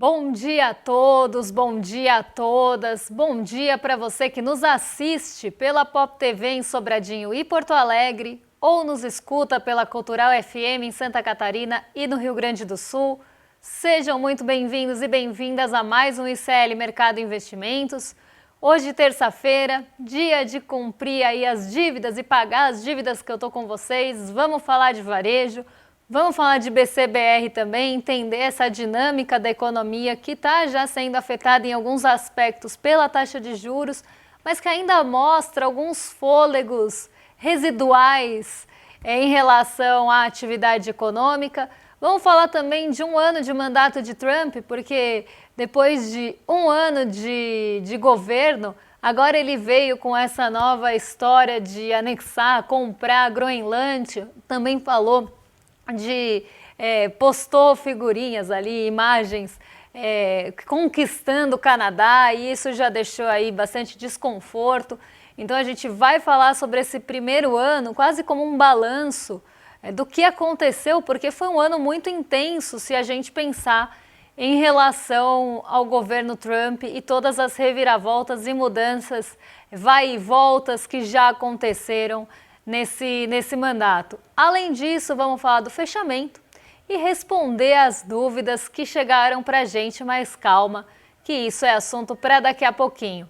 Bom dia a todos, bom dia a todas, bom dia para você que nos assiste pela Pop TV em Sobradinho e Porto Alegre ou nos escuta pela Cultural FM em Santa Catarina e no Rio Grande do Sul. Sejam muito bem-vindos e bem-vindas a mais um ICL Mercado Investimentos. Hoje, terça-feira, dia de cumprir aí as dívidas e pagar as dívidas que eu tô com vocês. Vamos falar de varejo. Vamos falar de BCBR também, entender essa dinâmica da economia que está já sendo afetada em alguns aspectos pela taxa de juros, mas que ainda mostra alguns fôlegos residuais em relação à atividade econômica. Vamos falar também de um ano de mandato de Trump, porque depois de um ano de governo, agora ele veio com essa nova história de anexar, comprar a Groenlândia, também falou postou figurinhas ali, imagens conquistando o Canadá, e isso já deixou aí bastante desconforto. Então a gente vai falar sobre esse primeiro ano, quase como um balanço do que aconteceu, porque foi um ano muito intenso se a gente pensar em relação ao governo Trump e todas as reviravoltas e mudanças, vai e voltas que já aconteceram nesse mandato. Além disso, vamos falar do fechamento e responder às dúvidas que chegaram para a gente, mas calma, que isso é assunto para daqui a pouquinho.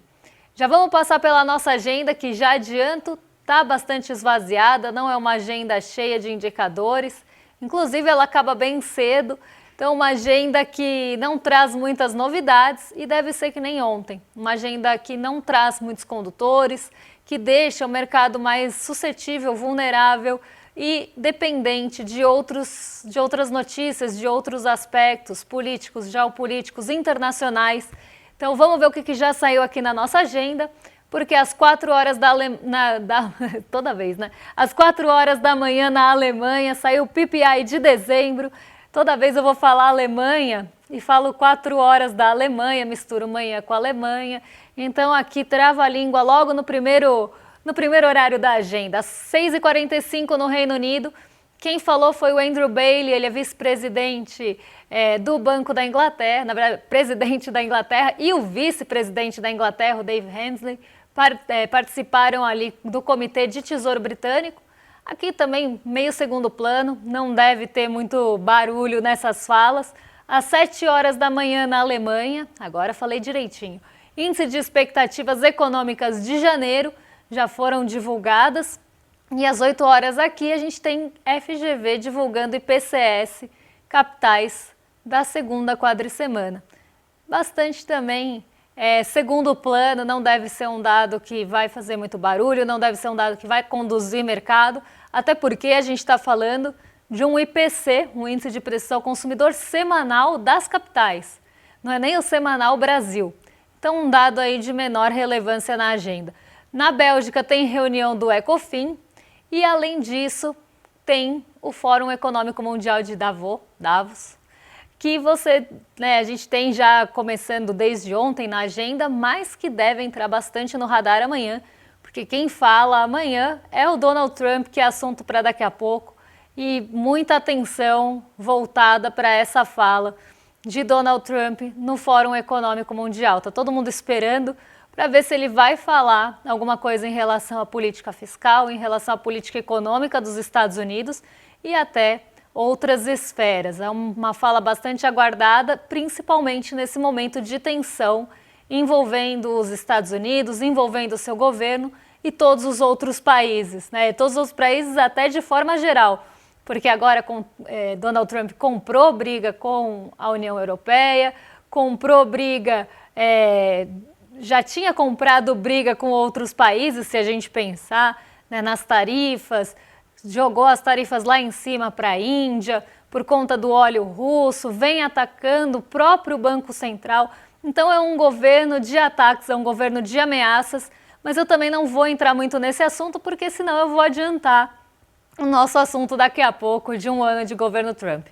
Já vamos passar pela nossa agenda, que já adianto, está bastante esvaziada, não é uma agenda cheia de indicadores, inclusive ela acaba bem cedo, então uma agenda que não traz muitas novidades e deve ser que nem ontem, uma agenda que não traz muitos condutores, que deixa o mercado mais suscetível, vulnerável e dependente de outras notícias, de outros aspectos políticos, geopolíticos, internacionais. Então vamos ver o que já saiu aqui na nossa agenda, porque às 4 horas toda vez, né? Às 4 horas da manhã na Alemanha saiu o PPI de dezembro. Toda vez eu vou falar Alemanha e falo 4 horas da Alemanha, misturo manhã com a Alemanha. Então aqui trava a língua logo no primeiro horário da agenda, às 6h45 no Reino Unido. Quem falou foi o Andrew Bailey, ele é vice-presidente do Banco da Inglaterra, na verdade, presidente da Inglaterra, e o vice-presidente da Inglaterra, o Dave Hensley, participaram ali do Comitê de Tesouro Britânico. Aqui também meio segundo plano, não deve ter muito barulho nessas falas. Às 7 horas da manhã na Alemanha, agora falei direitinho, índice de expectativas econômicas de janeiro já foram divulgadas. E às 8 horas aqui a gente tem FGV divulgando IPCS, capitais da segunda quadricemana. Bastante também segundo plano, não deve ser um dado que vai fazer muito barulho, não deve ser um dado que vai conduzir mercado, até porque a gente está falando de um IPC, um índice de preço ao consumidor semanal das capitais. Não é nem o semanal Brasil. Então um dado aí de menor relevância na agenda. Na Bélgica tem reunião do Ecofin e além disso tem o Fórum Econômico Mundial de Davos, que a gente tem já começando desde ontem na agenda, mas que deve entrar bastante no radar amanhã, porque quem fala amanhã é o Donald Trump, que é assunto para daqui a pouco, e muita atenção voltada para essa fala de Donald Trump no Fórum Econômico Mundial. Está todo mundo esperando para ver se ele vai falar alguma coisa em relação à política fiscal, em relação à política econômica dos Estados Unidos e até outras esferas. É uma fala bastante aguardada, principalmente nesse momento de tensão envolvendo os Estados Unidos, envolvendo o seu governo e todos os outros países, né? Todos os países até de forma geral, porque agora Donald Trump comprou briga com a União Europeia, comprou briga, já tinha comprado briga com outros países, se a gente pensar, né, nas tarifas, jogou as tarifas lá em cima para a Índia, por conta do óleo russo, vem atacando o próprio Banco Central. Então é um governo de ataques, é um governo de ameaças, mas eu também não vou entrar muito nesse assunto, porque senão eu vou adiantar o nosso assunto daqui a pouco de um ano de governo Trump.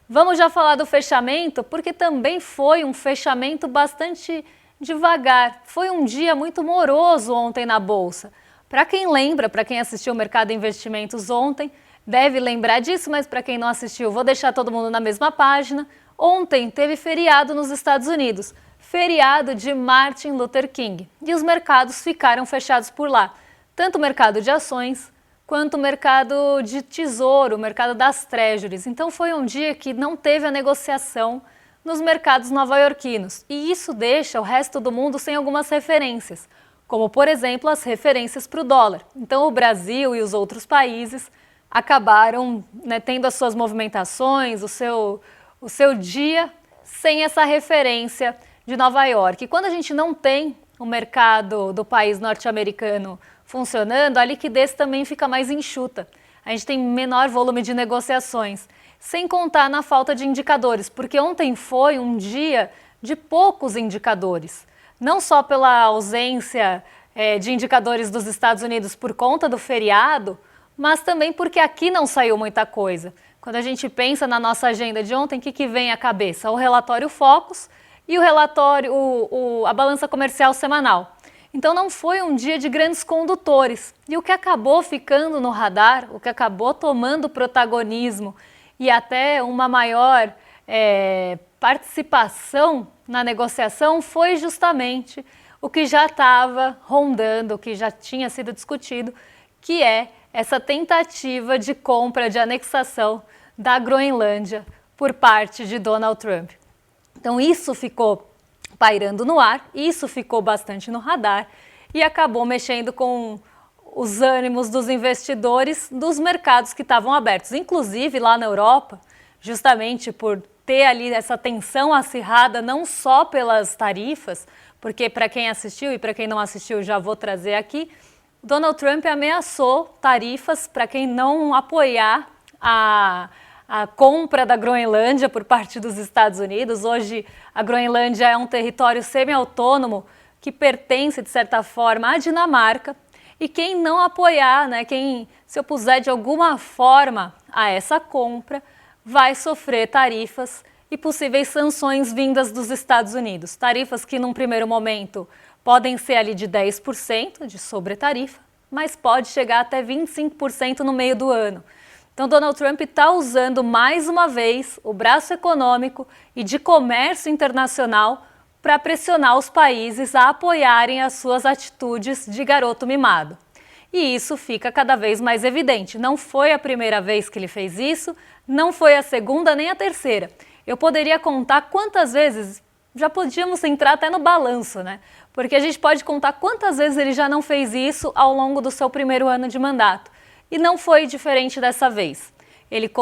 Vamos já falar do fechamento, porque também foi um fechamento bastante devagar. Foi um dia muito moroso ontem na Bolsa. Para quem lembra, para quem assistiu o Mercado de Investimentos ontem, deve lembrar disso, mas para quem não assistiu, vou deixar todo mundo na mesma página. Ontem teve feriado nos Estados Unidos, feriado de Martin Luther King, e os mercados ficaram fechados por lá, tanto o mercado de ações quanto o mercado de tesouro, o mercado das treasuries. Então foi um dia que não teve a negociação nos mercados nova-iorquinos, e isso deixa o resto do mundo sem algumas referências, como por exemplo as referências para o dólar. Então o Brasil e os outros países acabaram, né, tendo as suas movimentações, o seu dia sem essa referência de Nova York. E quando a gente não tem o mercado do país norte-americano funcionando, a liquidez também fica mais enxuta. A gente tem menor volume de negociações, sem contar na falta de indicadores, porque ontem foi um dia de poucos indicadores. Não só pela ausência de indicadores dos Estados Unidos por conta do feriado, mas também porque aqui não saiu muita coisa. Quando a gente pensa na nossa agenda de ontem, o que vem à cabeça? O relatório Focus e o relatório, a balança comercial semanal. Então não foi um dia de grandes condutores. E o que acabou ficando no radar, o que acabou tomando protagonismo e até uma maior participação na negociação foi justamente o que já estava rondando, o que já tinha sido discutido, que é essa tentativa de compra, de anexação da Groenlândia por parte de Donald Trump. Então isso ficou pairando no ar, isso ficou bastante no radar e acabou mexendo com os ânimos dos investidores dos mercados que estavam abertos. Inclusive lá na Europa, justamente por ter ali essa tensão acirrada, não só pelas tarifas, porque para quem assistiu e para quem não assistiu já vou trazer aqui, Donald Trump ameaçou tarifas para quem não apoiar a compra da Groenlândia por parte dos Estados Unidos. Hoje a Groenlândia é um território semi-autônomo que pertence, de certa forma, à Dinamarca. E quem não apoiar, né, quem se opuser de alguma forma a essa compra, vai sofrer tarifas e possíveis sanções vindas dos Estados Unidos. Tarifas que num primeiro momento podem ser ali de 10% de sobretarifa, mas pode chegar até 25% no meio do ano. Então Donald Trump está usando mais uma vez o braço econômico e de comércio internacional para pressionar os países a apoiarem as suas atitudes de garoto mimado. E isso fica cada vez mais evidente. Não foi a primeira vez que ele fez isso, não foi a segunda nem a terceira. Eu poderia contar quantas vezes, já podíamos entrar até no balanço, né? Porque a gente pode contar quantas vezes ele já não fez isso ao longo do seu primeiro ano de mandato. E não foi diferente dessa vez. Ele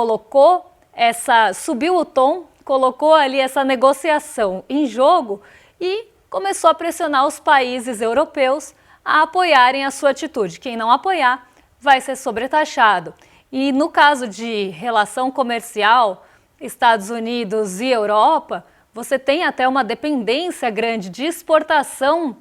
subiu o tom, colocou ali essa negociação em jogo e começou a pressionar os países europeus a apoiarem a sua atitude. Quem não apoiar vai ser sobretaxado. E no caso de relação comercial, Estados Unidos e Europa, você tem até uma dependência grande de exportação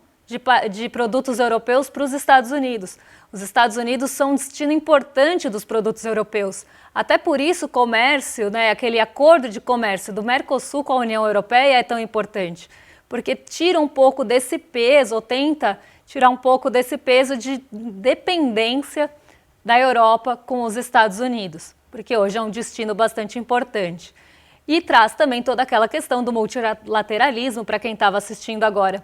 de produtos europeus para os Estados Unidos. Os Estados Unidos são um destino importante dos produtos europeus. Até por isso o comércio, né, aquele acordo de comércio do Mercosul com a União Europeia é tão importante, porque tira um pouco desse peso, ou tenta tirar um pouco desse peso de dependência da Europa com os Estados Unidos, porque hoje é um destino bastante importante. E traz também toda aquela questão do multilateralismo, para quem estava assistindo agora.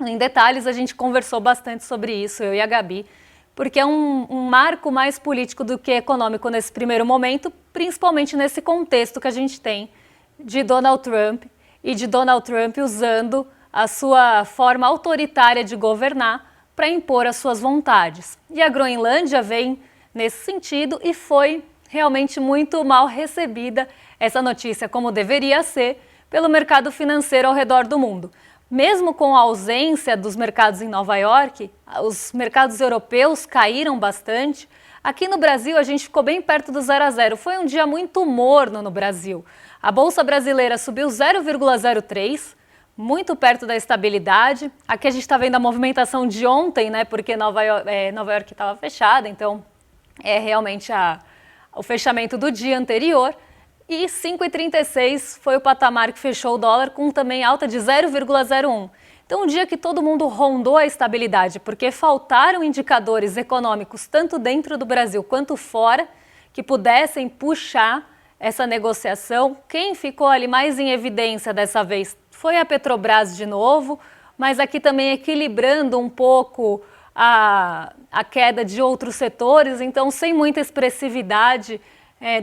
Em detalhes, a gente conversou bastante sobre isso, eu e a Gabi, porque é um marco mais político do que econômico nesse primeiro momento, principalmente nesse contexto que a gente tem de Donald Trump e de Donald Trump usando a sua forma autoritária de governar para impor as suas vontades. E a Groenlândia vem nesse sentido e foi realmente muito mal recebida essa notícia, como deveria ser, pelo mercado financeiro ao redor do mundo. Mesmo com a ausência dos mercados em Nova York, os mercados europeus caíram bastante. Aqui no Brasil a gente ficou bem perto do 0 a 0. Foi um dia muito morno no Brasil. A Bolsa Brasileira subiu 0,03, muito perto da estabilidade. Aqui a gente está vendo a movimentação de ontem, né? Porque Nova York estava fechada, então é realmente o fechamento do dia anterior. E 5,36 foi o patamar que fechou o dólar, com também alta de 0,01. Então, um dia que todo mundo rondou a estabilidade, porque faltaram indicadores econômicos, tanto dentro do Brasil quanto fora, que pudessem puxar essa negociação. Quem ficou ali mais em evidência dessa vez foi a Petrobras de novo, mas aqui também equilibrando um pouco a queda de outros setores, então sem muita expressividade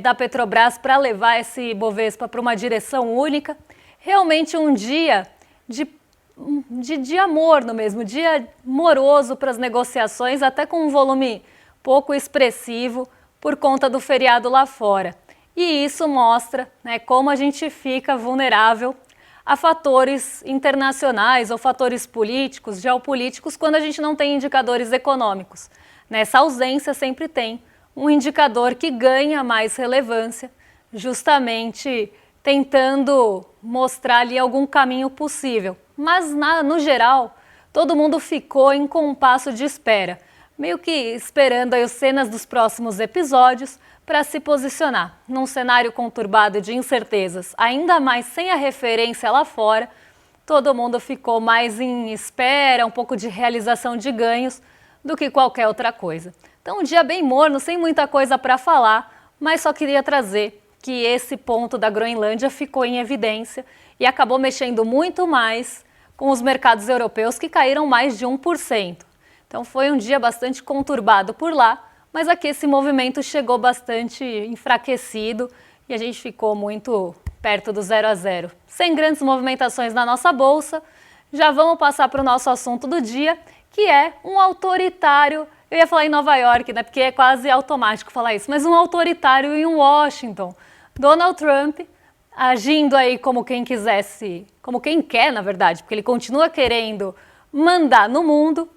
da Petrobras para levar esse Ibovespa para uma direção única. Realmente um dia de amorno mesmo, dia moroso para as negociações, até com um volume pouco expressivo por conta do feriado lá fora. E isso mostra, né, como a gente fica vulnerável a fatores internacionais ou fatores políticos, geopolíticos, quando a gente não tem indicadores econômicos. Nessa ausência sempre tem um indicador que ganha mais relevância, justamente tentando mostrar ali algum caminho possível. Mas, no geral, todo mundo ficou em compasso de espera, meio que esperando aí as cenas dos próximos episódios para se posicionar. Num cenário conturbado de incertezas, ainda mais sem a referência lá fora, todo mundo ficou mais em espera, um pouco de realização de ganhos do que qualquer outra coisa. Então, um dia bem morno, sem muita coisa para falar, mas só queria trazer que esse ponto da Groenlândia ficou em evidência e acabou mexendo muito mais com os mercados europeus, que caíram mais de 1%. Então foi um dia bastante conturbado por lá, mas aqui esse movimento chegou bastante enfraquecido e a gente ficou muito perto do 0 a 0. Sem grandes movimentações na nossa bolsa, já vamos passar para o nosso assunto do dia, que é um autoritário. Eu ia falar em Nova York, né, porque é quase automático falar isso, mas um autoritário em Washington. Donald Trump agindo aí como quem quisesse, como quem quer, na verdade, porque ele continua querendo mandar no mundo,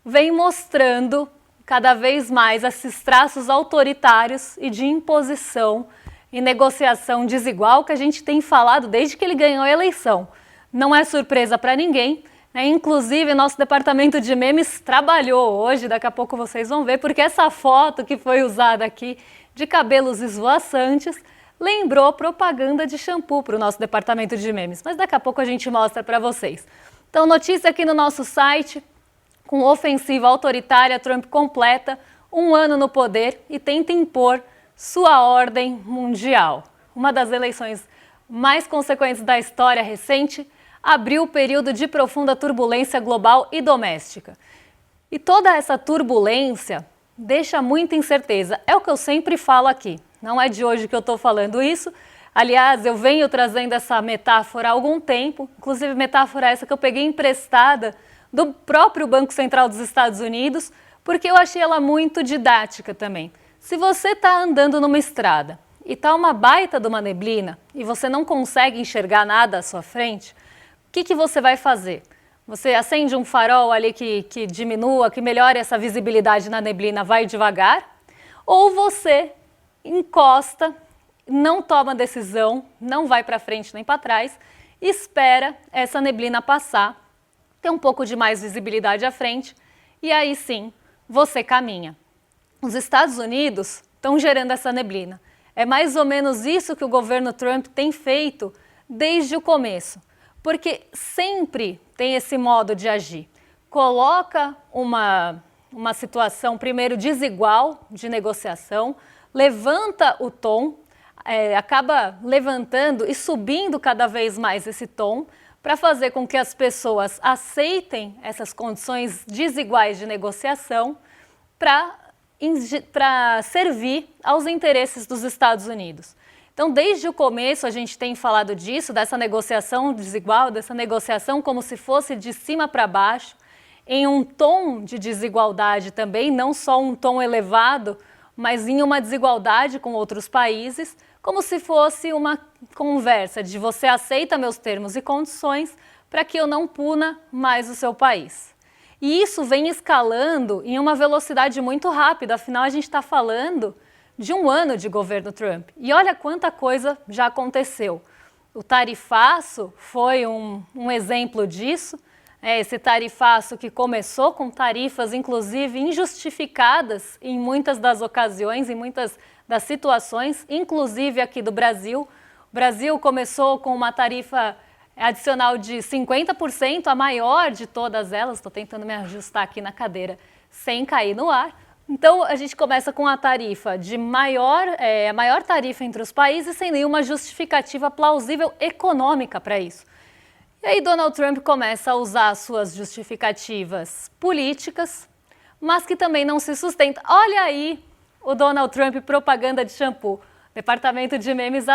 vem mostrando cada vez mais esses traços autoritários e de imposição e negociação desigual que a gente tem falado desde que ele ganhou a eleição. Não é surpresa para ninguém, né? Inclusive nosso departamento de memes trabalhou hoje, daqui a pouco vocês vão ver, porque essa foto que foi usada aqui de cabelos esvoaçantes lembrou propaganda de shampoo para o nosso departamento de memes, mas daqui a pouco a gente mostra para vocês. Então, notícia aqui no nosso site: com ofensiva autoritária, Trump completa 1 ano no poder e tenta impor sua ordem mundial. Uma das eleições mais consequentes da história recente abriu o período de profunda turbulência global e doméstica. E toda essa turbulência deixa muita incerteza. É o que eu sempre falo aqui. Não é de hoje que eu estou falando isso. Aliás, eu venho trazendo essa metáfora há algum tempo, inclusive metáfora essa que eu peguei emprestada do próprio Banco Central dos Estados Unidos, porque eu achei ela muito didática também. Se você está andando numa estrada e está uma baita de uma neblina e você não consegue enxergar nada à sua frente, o que você vai fazer? Você acende um farol ali que diminua, que melhore essa visibilidade na neblina, vai devagar? Ou você encosta, não toma decisão, não vai para frente nem para trás, espera essa neblina passar, ter um pouco de mais visibilidade à frente e aí sim você caminha. Os Estados Unidos estão gerando essa neblina. É mais ou menos isso que o governo Trump tem feito desde o começo, porque sempre tem esse modo de agir. Coloca uma situação primeiro desigual de negociação, levanta o tom, acaba levantando e subindo cada vez mais esse tom para fazer com que as pessoas aceitem essas condições desiguais de negociação para servir aos interesses dos Estados Unidos. Então, desde o começo a gente tem falado disso, dessa negociação desigual, dessa negociação como se fosse de cima para baixo, em um tom de desigualdade também, não só um tom elevado, mas em uma desigualdade com outros países, como se fosse uma conversa de você aceita meus termos e condições para que eu não puna mais o seu país. E isso vem escalando em uma velocidade muito rápida, afinal a gente está falando de 1 ano de governo Trump. E olha quanta coisa já aconteceu. O tarifaço foi um exemplo disso, esse tarifaço que começou com tarifas, inclusive, injustificadas em muitas das ocasiões, em muitas das situações, inclusive aqui do Brasil. O Brasil começou com uma tarifa adicional de 50%, a maior de todas elas. Estou tentando me ajustar aqui na cadeira sem cair no ar. Então, a gente começa com a tarifa de a maior tarifa entre os países, sem nenhuma justificativa plausível econômica para isso. E aí Donald Trump começa a usar suas justificativas políticas, mas que também não se sustenta. Olha aí o Donald Trump propaganda de shampoo. O departamento de memes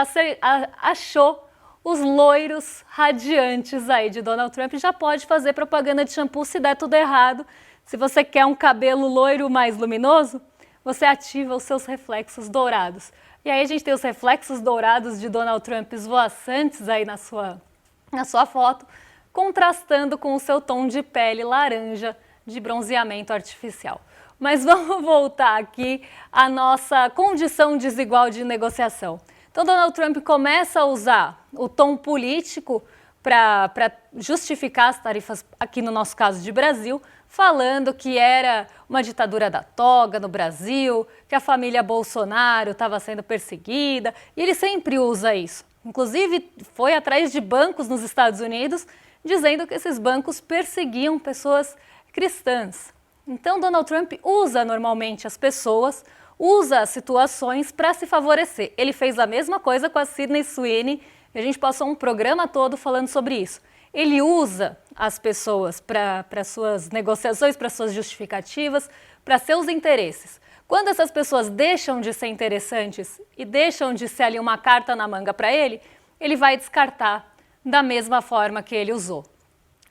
achou os loiros radiantes aí de Donald Trump. Já pode fazer propaganda de shampoo se der tudo errado. Se você quer um cabelo loiro mais luminoso, você ativa os seus reflexos dourados. E aí a gente tem os reflexos dourados de Donald Trump esvoaçantes aí na sua foto, contrastando com o seu tom de pele laranja de bronzeamento artificial. Mas vamos voltar aqui à nossa condição desigual de negociação. Então Donald Trump começa a usar o tom político para justificar as tarifas, aqui no nosso caso de Brasil, falando que era uma ditadura da toga no Brasil, que a família Bolsonaro estava sendo perseguida, e ele sempre usa isso. Inclusive, foi atrás de bancos nos Estados Unidos, dizendo que esses bancos perseguiam pessoas cristãs. Então, Donald Trump usa normalmente as pessoas, usa as situações para se favorecer. Ele fez a mesma coisa com a Sydney Sweeney, e a gente passou um programa todo falando sobre isso. Ele usa as pessoas para suas negociações, para suas justificativas, para seus interesses. Quando essas pessoas deixam de ser interessantes e deixam de ser ali uma carta na manga para ele, ele vai descartar da mesma forma que ele usou.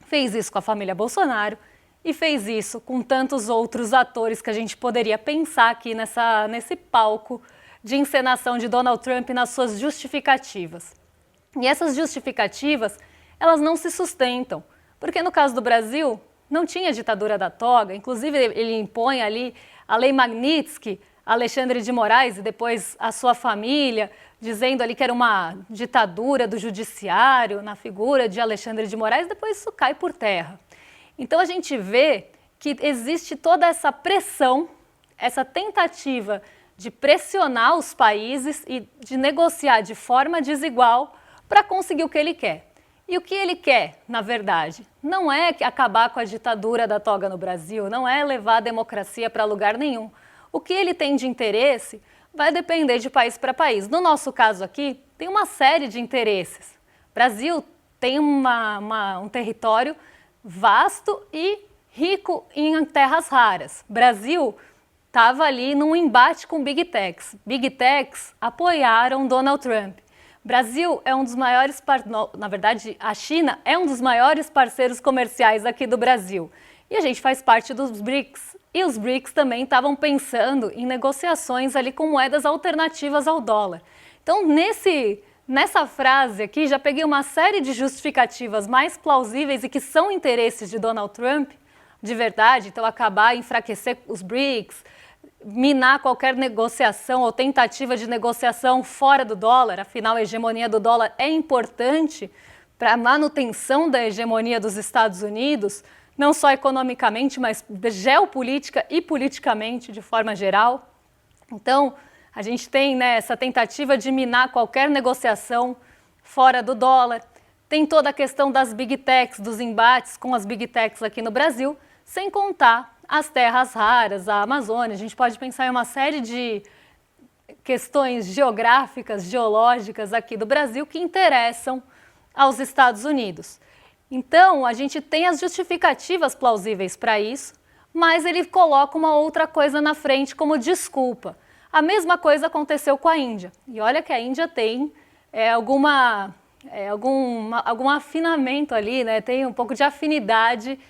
Fez isso com a família Bolsonaro e fez isso com tantos outros atores que a gente poderia pensar aqui nesse palco de encenação de Donald Trump nas suas justificativas. E essas justificativas, elas não se sustentam, porque no caso do Brasil, não tinha ditadura da toga, inclusive ele impõe ali a Lei Magnitsky, Alexandre de Moraes e depois a sua família, dizendo ali que era uma ditadura do judiciário na figura de Alexandre de Moraes, depois isso cai por terra. Então a gente vê que existe toda essa pressão, essa tentativa de pressionar os países e de negociar de forma desigual para conseguir o que ele quer. E o que ele quer, na verdade, não é acabar com a ditadura da toga no Brasil, não é levar a democracia para lugar nenhum. O que ele tem de interesse vai depender de país para país. No nosso caso aqui, tem uma série de interesses. O Brasil tem um território vasto e rico em terras raras. O Brasil estava ali num embate com Big Techs. Big Techs apoiaram Donald Trump. Brasil é um dos maiores, na verdade, a China é um dos maiores parceiros comerciais aqui do Brasil. E a gente faz parte dos BRICS. E os BRICS também estavam pensando em negociações ali com moedas alternativas ao dólar. Então, nessa frase aqui, já peguei uma série de justificativas mais plausíveis e que são interesses de Donald Trump, de verdade. Então, acabar, enfraquecer os BRICS, minar qualquer negociação ou tentativa de negociação fora do dólar, afinal a hegemonia do dólar é importante para a manutenção da hegemonia dos Estados Unidos, não só economicamente, mas geopolítica e politicamente de forma geral. Então, a gente tem essa tentativa de minar qualquer negociação fora do dólar. Tem toda a questão das Big Techs, dos embates com as Big Techs aqui no Brasil, sem contar as terras raras, a Amazônia. A gente pode pensar em uma série de questões geográficas, geológicas aqui do Brasil que interessam aos Estados Unidos. Então, a gente tem as justificativas plausíveis para isso, mas ele coloca uma outra coisa na frente como desculpa. A mesma coisa aconteceu com a Índia. E olha que a Índia tem algum afinamento ali, tem um pouco de afinidade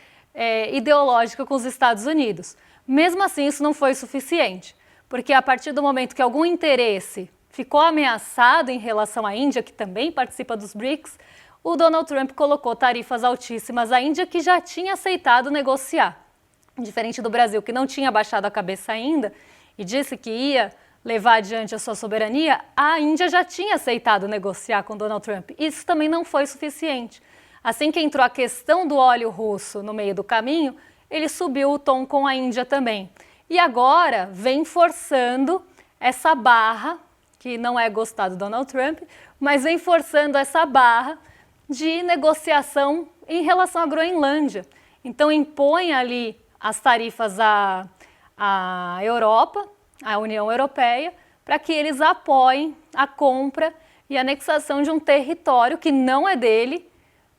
ideológica com os Estados Unidos. Mesmo assim, isso não foi suficiente, porque a partir do momento que algum interesse ficou ameaçado em relação à Índia, que também participa dos BRICS, o Donald Trump colocou tarifas altíssimas à Índia, que já tinha aceitado negociar. Diferente do Brasil, que não tinha baixado a cabeça ainda e disse que ia levar adiante a sua soberania, a Índia já tinha aceitado negociar com Donald Trump. Isso também não foi suficiente. Assim que entrou a questão do óleo russo no meio do caminho, ele subiu o tom com a Índia também. E agora vem forçando essa barra, que não é gostar do Donald Trump, mas vem forçando essa barra de negociação em relação à Groenlândia. Então impõe ali as tarifas à a Europa, a União Europeia, para que eles apoiem a compra e anexação de um território que não é dele,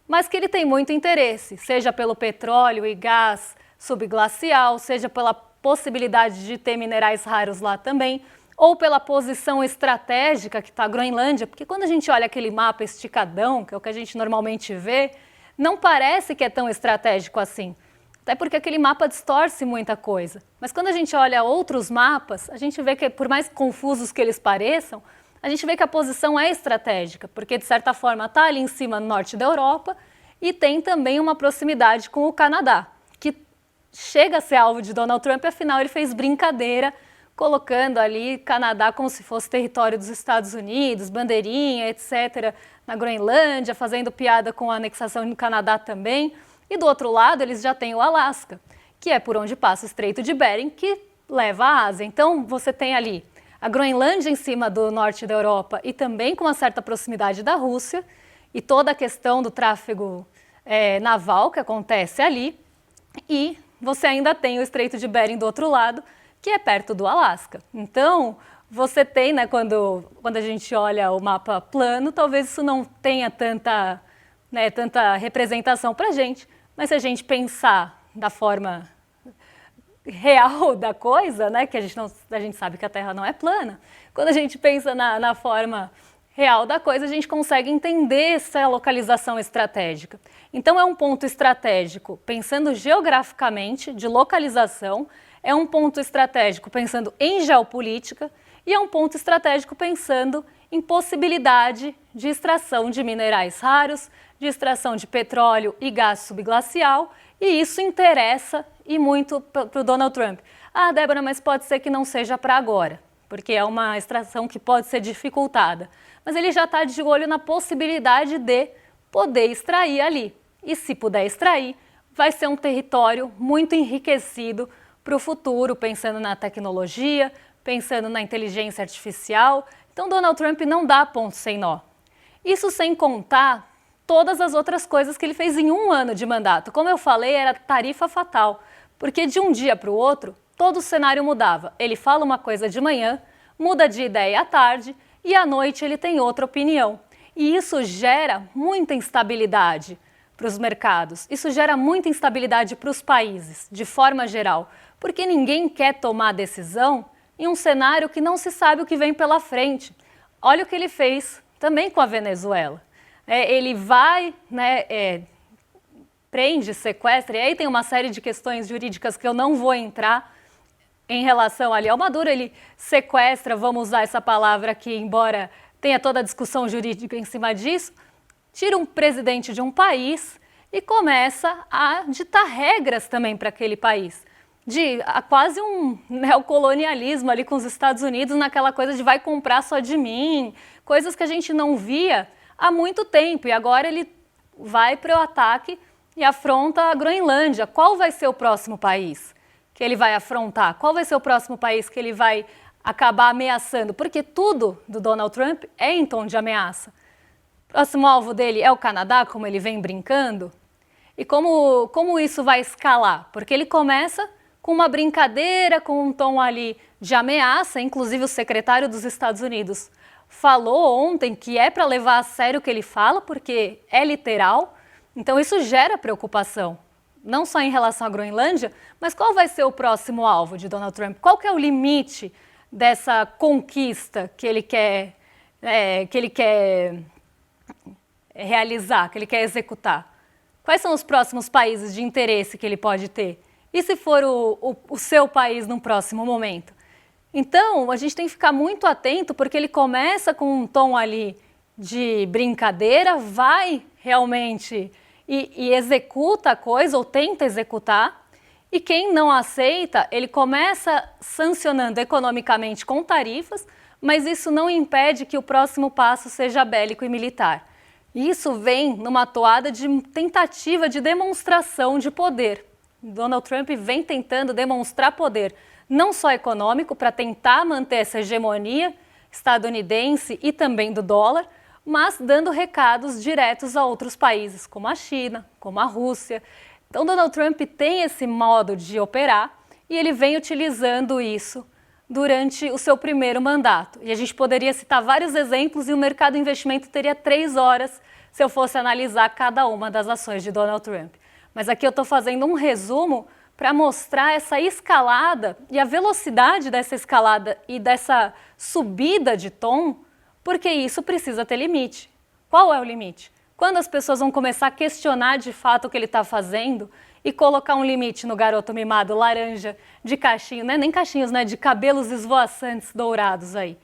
mas que ele tem muito interesse, seja pelo petróleo e gás subglacial, seja pela possibilidade de ter minerais raros lá também, ou pela posição estratégica que está a Groenlândia, porque quando a gente olha aquele mapa esticadão, que é o que a gente normalmente vê, não parece que é tão estratégico assim. Até porque aquele mapa distorce muita coisa. Mas quando a gente olha outros mapas, a gente vê que, por mais confusos que eles pareçam, a gente vê que a posição é estratégica, porque de certa forma está ali em cima no norte da Europa e tem também uma proximidade com o Canadá, que chega a ser alvo de Donald Trump, afinal ele fez brincadeira colocando ali Canadá como se fosse território dos Estados Unidos, bandeirinha, etc., na Groenlândia, fazendo piada com a anexação do Canadá também. E do outro lado eles já têm o Alasca, que é por onde passa o Estreito de Bering, que leva à Ásia. Então você tem ali a Groenlândia em cima do norte da Europa e também com uma certa proximidade da Rússia, e toda a questão do tráfego naval que acontece ali, e você ainda tem o Estreito de Bering do outro lado, que é perto do Alasca. Então, você tem, né, quando a gente olha o mapa plano, talvez isso não tenha tanta representação para a gente, mas se a gente pensar da forma real da coisa, né, que a gente sabe que a Terra não é plana, quando a gente pensa na forma real da coisa, a gente consegue entender essa localização estratégica. Então é um ponto estratégico pensando geograficamente, de localização, é um ponto estratégico pensando em geopolítica e é um ponto estratégico pensando em possibilidade de extração de minerais raros, de extração de petróleo e gás subglacial, e isso interessa e muito para o Donald Trump. Ah, Débora, mas pode ser que não seja para agora, porque é uma extração que pode ser dificultada. Mas ele já está de olho na possibilidade de poder extrair ali. E se puder extrair, vai ser um território muito enriquecido para o futuro, pensando na tecnologia, pensando na inteligência artificial. Então, Donald Trump não dá ponto sem nó. Isso sem contar todas as outras coisas que ele fez em um ano de mandato. Como eu falei, era tarifa fatal, porque de um dia para o outro, todo o cenário mudava. Ele fala uma coisa de manhã, muda de ideia à tarde e à noite ele tem outra opinião. E isso gera muita instabilidade para os mercados, isso gera muita instabilidade para os países, de forma geral, porque ninguém quer tomar decisão em um cenário que não se sabe o que vem pela frente. Olha o que ele fez também com a Venezuela. Ele vai, prende, sequestra, e aí tem uma série de questões jurídicas que eu não vou entrar em relação ali ao Maduro. Ele sequestra, vamos usar essa palavra aqui, embora tenha toda a discussão jurídica em cima disso, tira um presidente de um país e começa a ditar regras também para aquele país. Quase um neocolonialismo ali com os Estados Unidos, naquela coisa de vai comprar só de mim, coisas que a gente não via há muito tempo, e agora ele vai para o ataque e afronta a Groenlândia. Qual vai ser o próximo país que ele vai afrontar? Qual vai ser o próximo país que ele vai acabar ameaçando? Porque tudo do Donald Trump é em tom de ameaça. O próximo alvo dele é o Canadá, como ele vem brincando. E como isso vai escalar? Porque ele começa com uma brincadeira, com um tom ali de ameaça, inclusive o secretário dos Estados Unidos falou ontem que é para levar a sério o que ele fala, porque é literal. Então isso gera preocupação, não só em relação à Groenlândia, mas qual vai ser o próximo alvo de Donald Trump? Qual que é o limite dessa conquista que ele quer realizar, que ele quer executar? Quais são os próximos países de interesse que ele pode ter? E se for o seu país num próximo momento? Então, a gente tem que ficar muito atento, porque ele começa com um tom ali de brincadeira, vai realmente e executa a coisa, ou tenta executar, e quem não aceita, ele começa sancionando economicamente com tarifas, mas isso não impede que o próximo passo seja bélico e militar. Isso vem numa toada de tentativa de demonstração de poder. Donald Trump vem tentando demonstrar poder, não só econômico, para tentar manter essa hegemonia estadunidense e também do dólar, mas dando recados diretos a outros países, como a China, como a Rússia. Então, Donald Trump tem esse modo de operar e ele vem utilizando isso durante o seu primeiro mandato. E a gente poderia citar vários exemplos e o mercado de investimento teria 3 horas se eu fosse analisar cada uma das ações de Donald Trump. Mas aqui eu estou fazendo um resumo para mostrar essa escalada e a velocidade dessa escalada e dessa subida de tom, porque isso precisa ter limite. Qual é o limite? Quando as pessoas vão começar a questionar de fato o que ele está fazendo e colocar um limite no garoto mimado laranja de cachinho, né? Nem cachinhos, né? De cabelos esvoaçantes dourados aí.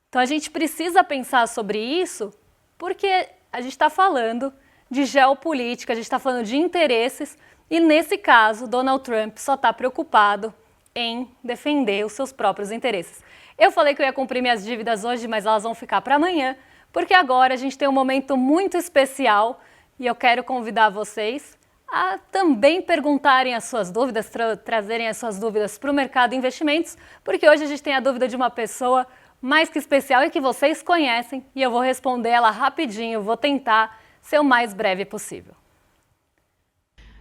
Então a gente precisa pensar sobre isso porque a gente está falando de geopolítica, a gente está falando de interesses e nesse caso Donald Trump só está preocupado em defender os seus próprios interesses. Eu falei que eu ia cumprir minhas dívidas hoje, mas elas vão ficar para amanhã, porque agora a gente tem um momento muito especial e eu quero convidar vocês a também perguntarem as suas dúvidas, trazerem as suas dúvidas para o mercado de investimentos, porque hoje a gente tem a dúvida de uma pessoa mais que especial e que vocês conhecem e eu vou responder ela rapidinho, vou tentar ser o mais breve possível.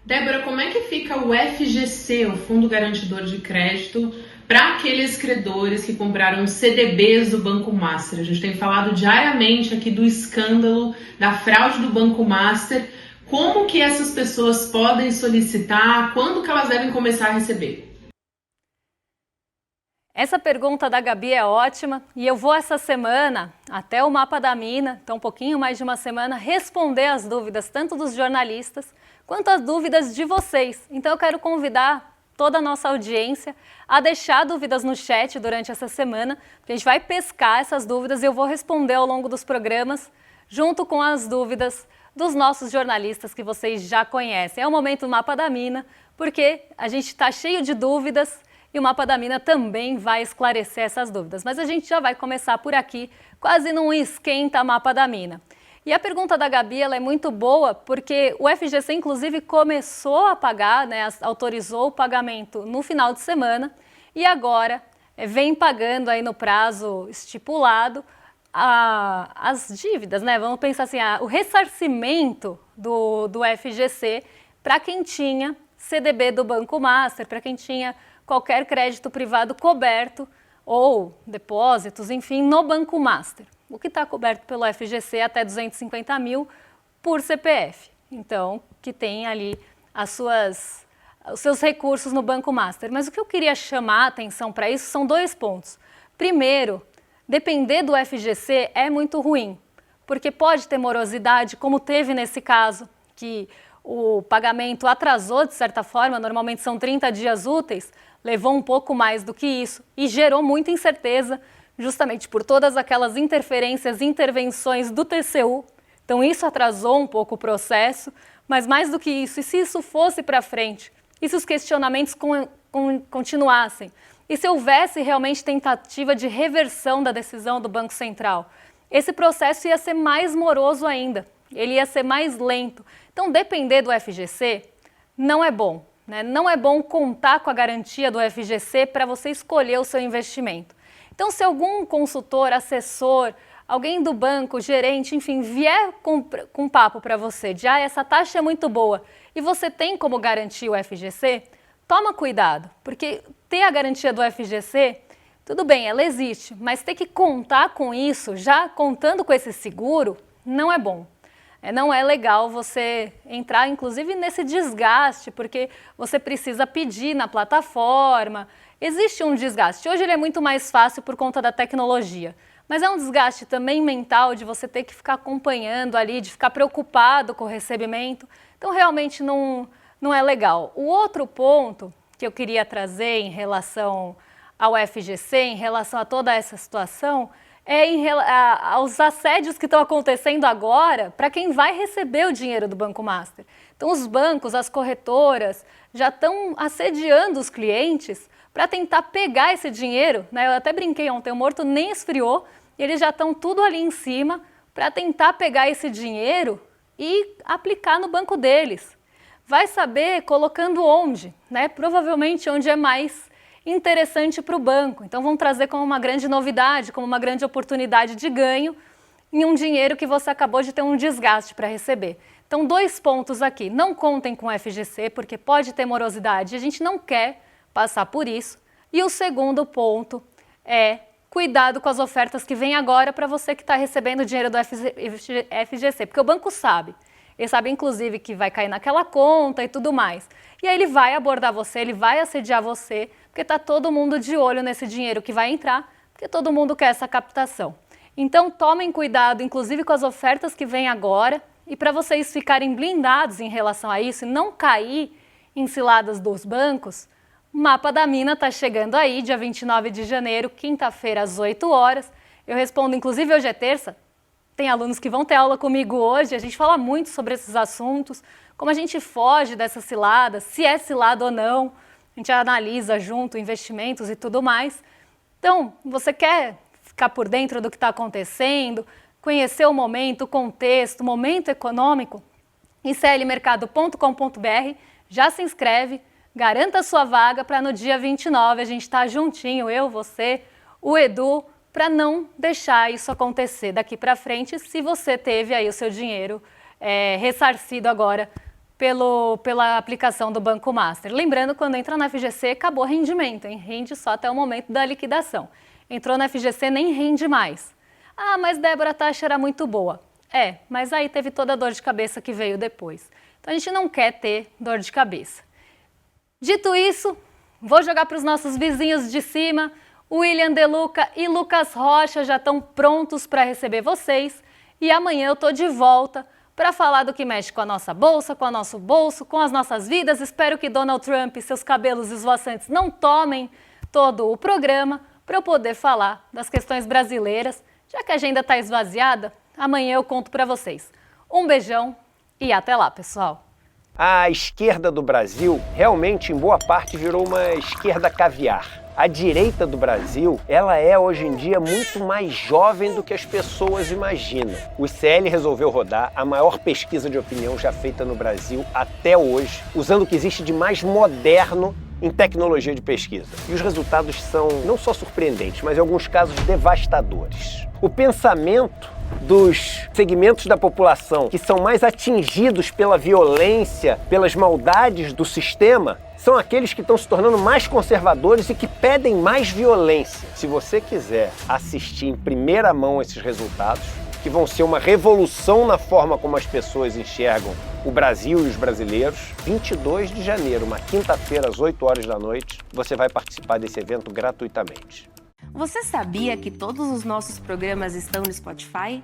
Débora, como é que fica o FGC, o Fundo Garantidor de Crédito, para aqueles credores que compraram CDBs do Banco Master? A gente tem falado diariamente aqui do escândalo, da fraude do Banco Master. Como que essas pessoas podem solicitar? Quando que elas devem começar a receber? Essa pergunta da Gabi é ótima e eu vou essa semana, até o Mapa da Mina, então um pouquinho mais de uma semana, responder as dúvidas tanto dos jornalistas quanto as dúvidas de vocês. Então eu quero convidar toda a nossa audiência a deixar dúvidas no chat durante essa semana, porque a gente vai pescar essas dúvidas e eu vou responder ao longo dos programas, junto com as dúvidas dos nossos jornalistas que vocês já conhecem. É o momento do Mapa da Mina, porque a gente está cheio de dúvidas e o Mapa da Mina também vai esclarecer essas dúvidas. Mas a gente já vai começar por aqui, quase num esquenta Mapa da Mina. E a pergunta da Gabi ela é muito boa, porque o FGC, inclusive, começou a pagar, né, autorizou o pagamento no final de semana e agora vem pagando aí no prazo estipulado as dívidas, né? Vamos pensar assim, o ressarcimento do FGC para quem tinha CDB do Banco Master, para quem tinha qualquer crédito privado coberto ou depósitos, enfim, no Banco Master. O que está coberto pelo FGC é até 250 mil por CPF. Então, que tem ali os seus recursos no Banco Master. Mas o que eu queria chamar a atenção para isso são 2 pontos. Primeiro, depender do FGC é muito ruim, porque pode ter morosidade, como teve nesse caso, que o pagamento atrasou de certa forma, normalmente são 30 dias úteis, levou um pouco mais do que isso e gerou muita incerteza, justamente por todas aquelas interferências e intervenções do TCU. Então isso atrasou um pouco o processo, mas mais do que isso, e se isso fosse para frente, e se os questionamentos continuassem, e se houvesse realmente tentativa de reversão da decisão do Banco Central, esse processo ia ser mais moroso ainda, ele ia ser mais lento. Então depender do FGC não é bom, né? Não é bom contar com a garantia do FGC para você escolher o seu investimento. Então, se algum consultor, assessor, alguém do banco, gerente, enfim, vier com um papo para você de essa taxa é muito boa e você tem como garantir o FGC, toma cuidado, porque ter a garantia do FGC, tudo bem, ela existe, mas ter que contar com isso, já contando com esse seguro, não é bom. Não é legal você entrar, inclusive, nesse desgaste, porque você precisa pedir na plataforma. Existe um desgaste. Hoje ele é muito mais fácil por conta da tecnologia, mas é um desgaste também mental de você ter que ficar acompanhando ali, de ficar preocupado com o recebimento. Então, realmente não é legal. O outro ponto que eu queria trazer em relação ao FGC, em relação a toda essa situação, aos assédios que estão acontecendo agora para quem vai receber o dinheiro do Banco Master. Então os bancos, as corretoras já estão assediando os clientes para tentar pegar esse dinheiro, né? Eu até brinquei ontem, o morto nem esfriou, eles já estão tudo ali em cima para tentar pegar esse dinheiro e aplicar no banco deles. Vai saber colocando onde, né? Provavelmente onde é mais interessante para o banco. Então vão trazer como uma grande novidade, como uma grande oportunidade de ganho em um dinheiro que você acabou de ter um desgaste para receber. Então 2 pontos aqui, não contem com o FGC porque pode ter morosidade, a gente não quer passar por isso. E o segundo ponto é cuidado com as ofertas que vêm agora para você que está recebendo dinheiro do FGC, porque o banco sabe. Ele sabe, inclusive, que vai cair naquela conta e tudo mais. E aí ele vai abordar você, ele vai assediar você, porque está todo mundo de olho nesse dinheiro que vai entrar, porque todo mundo quer essa captação. Então, tomem cuidado, inclusive, com as ofertas que vêm agora, e para vocês ficarem blindados em relação a isso e não cair em ciladas dos bancos, o Mapa da Mina está chegando aí, dia 29 de janeiro, quinta-feira, às 8 horas. Eu respondo, inclusive, hoje é terça. Tem alunos que vão ter aula comigo hoje, a gente fala muito sobre esses assuntos, como a gente foge dessas ciladas, se é cilada ou não, a gente analisa junto investimentos e tudo mais. Então, você quer ficar por dentro do que está acontecendo, conhecer o momento, o contexto, o momento econômico? iclmercado.com.br, já se inscreve, garanta a sua vaga para no dia 29 a gente estar juntinho, eu, você, o Edu, para não deixar isso acontecer daqui para frente, se você teve aí o seu dinheiro ressarcido agora pela aplicação do Banco Master. Lembrando, quando entra na FGC, acabou o rendimento, hein? Rende só até o momento da liquidação. Entrou na FGC, nem rende mais. Ah, mas Débora, a taxa era muito boa. Mas aí teve toda a dor de cabeça que veio depois. Então a gente não quer ter dor de cabeça. Dito isso, vou jogar para os nossos vizinhos de cima. William De Luca e Lucas Rocha já estão prontos para receber vocês. E amanhã eu estou de volta para falar do que mexe com a nossa bolsa, com o nosso bolso, com as nossas vidas. Espero que Donald Trump e seus cabelos esvoaçantes não tomem todo o programa para eu poder falar das questões brasileiras. Já que a agenda está esvaziada, amanhã eu conto para vocês. Um beijão e até lá, pessoal! A esquerda do Brasil realmente, em boa parte, virou uma esquerda caviar. A direita do Brasil, ela é hoje em dia muito mais jovem do que as pessoas imaginam. O ICL resolveu rodar a maior pesquisa de opinião já feita no Brasil até hoje, usando o que existe de mais moderno em tecnologia de pesquisa. E os resultados são não só surpreendentes, mas em alguns casos devastadores. O pensamento dos segmentos da população que são mais atingidos pela violência, pelas maldades do sistema, são aqueles que estão se tornando mais conservadores e que pedem mais violência. Se você quiser assistir em primeira mão esses resultados, que vão ser uma revolução na forma como as pessoas enxergam o Brasil e os brasileiros, 22 de janeiro, uma quinta-feira, às 8 horas da noite, você vai participar desse evento gratuitamente. Você sabia que todos os nossos programas estão no Spotify?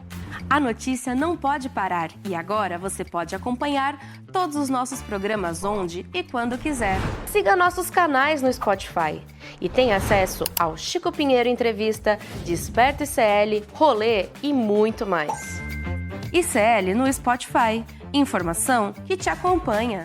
A notícia não pode parar e agora você pode acompanhar todos os nossos programas onde e quando quiser. Siga nossos canais no Spotify e tenha acesso ao Chico Pinheiro Entrevista, Desperta ICL, Rolê e muito mais. ICL no Spotify. Informação que te acompanha.